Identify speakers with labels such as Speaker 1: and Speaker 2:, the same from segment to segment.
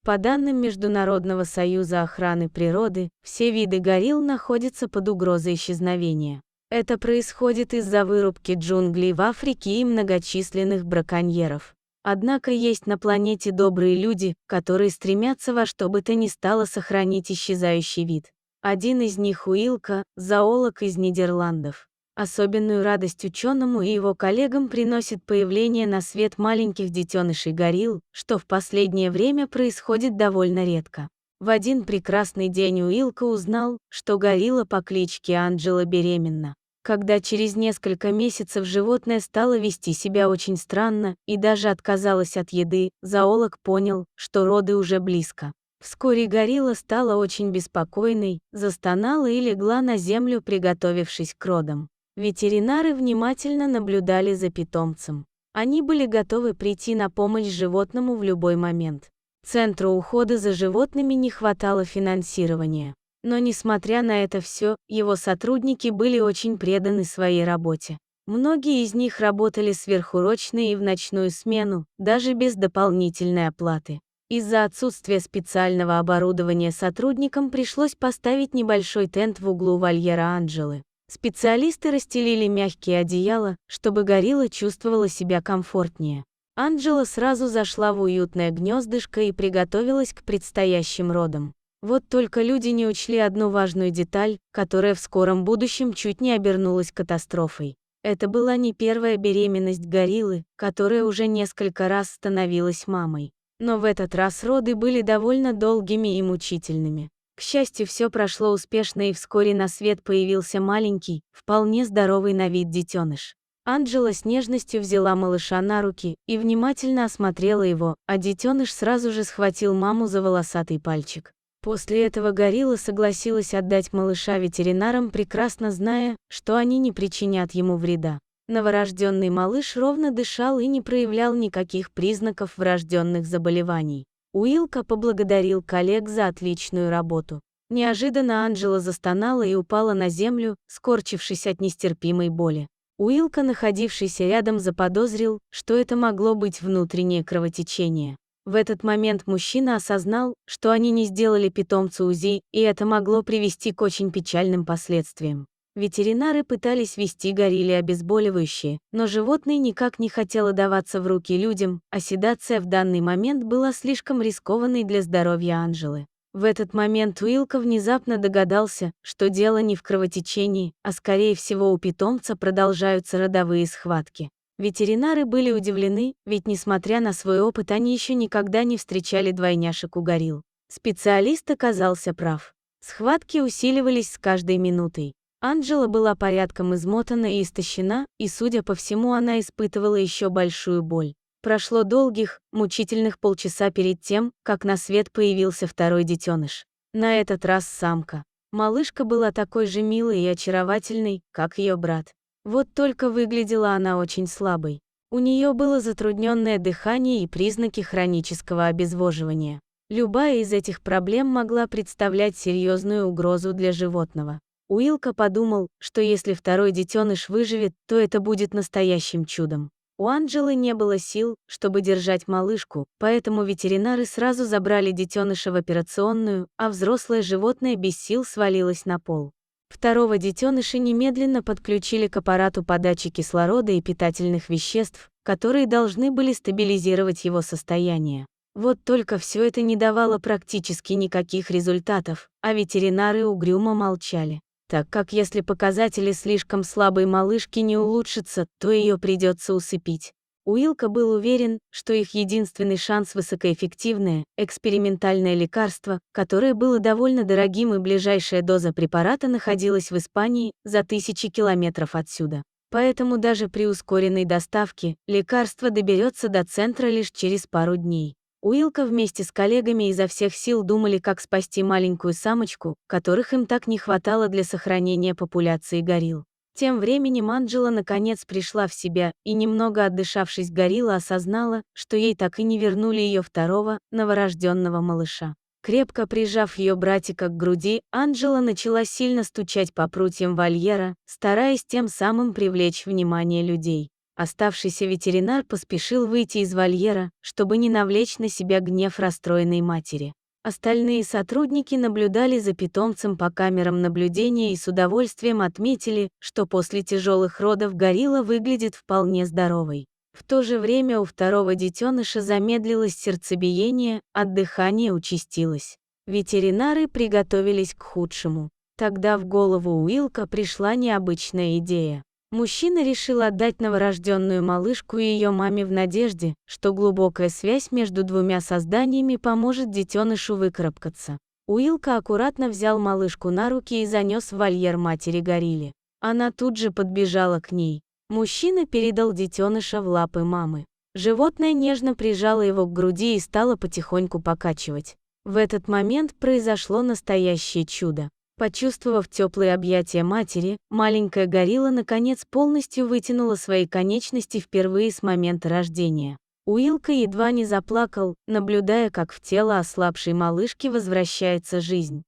Speaker 1: По данным Международного союза охраны природы, все виды горилл находятся под угрозой исчезновения. Это происходит из-за вырубки джунглей в Африке и многочисленных браконьеров. Однако есть на планете добрые люди, которые стремятся во что бы то ни стало сохранить исчезающий вид. Один из них Уилка, зоолог из Нидерландов. Особенную радость ученому и его коллегам приносит появление на свет маленьких детенышей горилл, что в последнее время происходит довольно редко. В один прекрасный день Уилка узнал, что горилла по кличке Анджела беременна. Когда через несколько месяцев животное стало вести себя очень странно и даже отказалось от еды, зоолог понял, что роды уже близко. Вскоре горилла стала очень беспокойной, застонала и легла на землю, приготовившись к родам. Ветеринары внимательно наблюдали за питомцем. Они были готовы прийти на помощь животному в любой момент. Центру ухода за животными не хватало финансирования. Но несмотря на это все, его сотрудники были очень преданы своей работе. Многие из них работали сверхурочно и в ночную смену, даже без дополнительной оплаты. Из-за отсутствия специального оборудования сотрудникам пришлось поставить небольшой тент в углу вольера Анджелы. Специалисты расстелили мягкие одеяла, чтобы горилла чувствовала себя комфортнее. Анджела сразу зашла в уютное гнездышко и приготовилась к предстоящим родам. Вот только люди не учли одну важную деталь, которая в скором будущем чуть не обернулась катастрофой. Это была не первая беременность гориллы, которая уже несколько раз становилась мамой. Но в этот раз роды были довольно долгими и мучительными. К счастью, все прошло успешно, и вскоре на свет появился маленький, вполне здоровый на вид детеныш. Анджела с нежностью взяла малыша на руки и внимательно осмотрела его, а детеныш сразу же схватил маму за волосатый пальчик. После этого горилла согласилась отдать малыша ветеринарам, прекрасно зная, что они не причинят ему вреда. Новорожденный малыш ровно дышал и не проявлял никаких признаков врожденных заболеваний. Уилка поблагодарил коллег за отличную работу. Неожиданно Анджела застонала и упала на землю, скорчившись от нестерпимой боли. Уилка, находившийся рядом, заподозрил, что это могло быть внутреннее кровотечение. В этот момент мужчина осознал, что они не сделали питомцу УЗИ, и это могло привести к очень печальным последствиям. Ветеринары пытались ввести горилле обезболивающее, но животное никак не хотело даваться в руки людям, а седация в данный момент была слишком рискованной для здоровья Анджелы. В этот момент Уилка внезапно догадался, что дело не в кровотечении, а скорее всего у питомца продолжаются родовые схватки. Ветеринары были удивлены, ведь несмотря на свой опыт они еще никогда не встречали двойняшек у горилл. Специалист оказался прав. Схватки усиливались с каждой минутой. Анджела была порядком измотана и истощена, и, судя по всему, она испытывала еще большую боль. Прошло долгих, мучительных полчаса перед тем, как на свет появился второй детеныш. На этот раз самка. Малышка была такой же милой и очаровательной, как ее брат. Вот только выглядела она очень слабой. У нее было затрудненное дыхание и признаки хронического обезвоживания. Любая из этих проблем могла представлять серьезную угрозу для животного. Уилка подумал, что если второй детеныш выживет, то это будет настоящим чудом. У Анджелы не было сил, чтобы держать малышку, поэтому ветеринары сразу забрали детеныша в операционную, а взрослое животное без сил свалилось на пол. Второго детеныша немедленно подключили к аппарату подачи кислорода и питательных веществ, которые должны были стабилизировать его состояние. Вот только все это не давало практически никаких результатов, а ветеринары угрюмо молчали, так как если показатели слишком слабой малышки не улучшатся, то ее придется усыпить. Уилка был уверен, что их единственный шанс — высокоэффективное, экспериментальное лекарство, которое было довольно дорогим, и ближайшая доза препарата находилась в Испании, за 1000 километров отсюда. Поэтому даже при ускоренной доставке лекарство доберется до центра лишь через пару дней. Уилка вместе с коллегами изо всех сил думали, как спасти маленькую самочку, которых им так не хватало для сохранения популяции горилл. Тем временем Анджела наконец пришла в себя, и немного отдышавшись, горилла осознала, что ей так и не вернули ее второго, новорожденного малыша. Крепко прижав ее братика к груди, Анджела начала сильно стучать по прутьям вольера, стараясь тем самым привлечь внимание людей. Оставшийся ветеринар поспешил выйти из вольера, чтобы не навлечь на себя гнев расстроенной матери. Остальные сотрудники наблюдали за питомцем по камерам наблюдения и с удовольствием отметили, что после тяжелых родов горилла выглядит вполне здоровой. В то же время у второго детеныша замедлилось сердцебиение, а дыхание участилось. Ветеринары приготовились к худшему. Тогда в голову Уилка пришла необычная идея. Мужчина решил отдать новорожденную малышку и ее маме в надежде, что глубокая связь между двумя созданиями поможет детенышу выкарабкаться. Уилка аккуратно взял малышку на руки и занес в вольер матери горилле. Она тут же подбежала к ней. Мужчина передал детеныша в лапы мамы. Животное нежно прижало его к груди и стало потихоньку покачивать. В этот момент произошло настоящее чудо. Почувствовав теплые объятия матери, маленькая горилла наконец полностью вытянула свои конечности впервые с момента рождения. Уилка едва не заплакал, наблюдая, как в тело ослабшей малышки возвращается жизнь.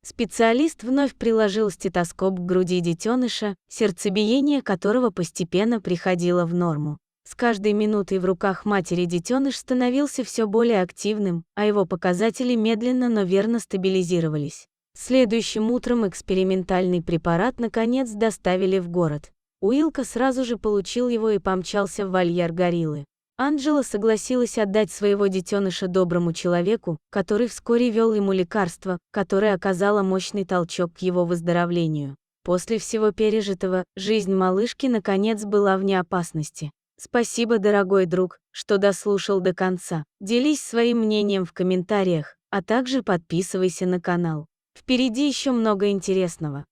Speaker 1: Специалист вновь приложил стетоскоп к груди детеныша, сердцебиение которого постепенно приходило в норму. С каждой минутой в руках матери детеныш становился все более активным, а его показатели медленно, но верно стабилизировались. Следующим утром экспериментальный препарат наконец доставили в город. Уилка сразу же получил его и помчался в вольер гориллы. Анджела согласилась отдать своего детеныша доброму человеку, который вскоре вел ему лекарство, которое оказало мощный толчок к его выздоровлению. После всего пережитого, жизнь малышки наконец была вне опасности. Спасибо, дорогой друг, что дослушал до конца. Делись своим мнением в комментариях, а также подписывайся на канал. Впереди еще много интересного.